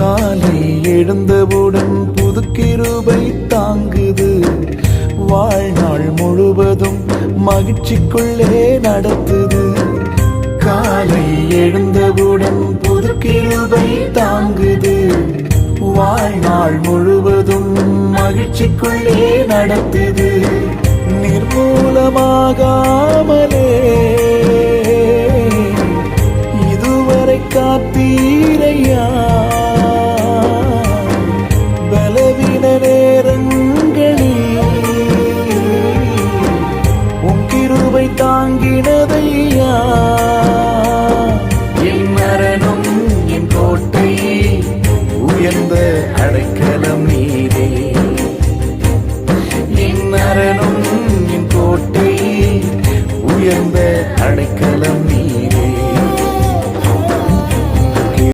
காலை எழுந்தவுடன் புது கிருபை தாங்குது. வாழ்நாள் முழுவதும் மகிழ்ச்சிக்குள்ளே நடத்துது. காலை எழுந்தவுடன் புது கிருபை தாங்குது. வாழ்நாள் முழுவதும் மகிழ்ச்சிக்குள்ளே நடத்துது. நிர்மூலமாகாமலே இதுவரை காத்தீரையா.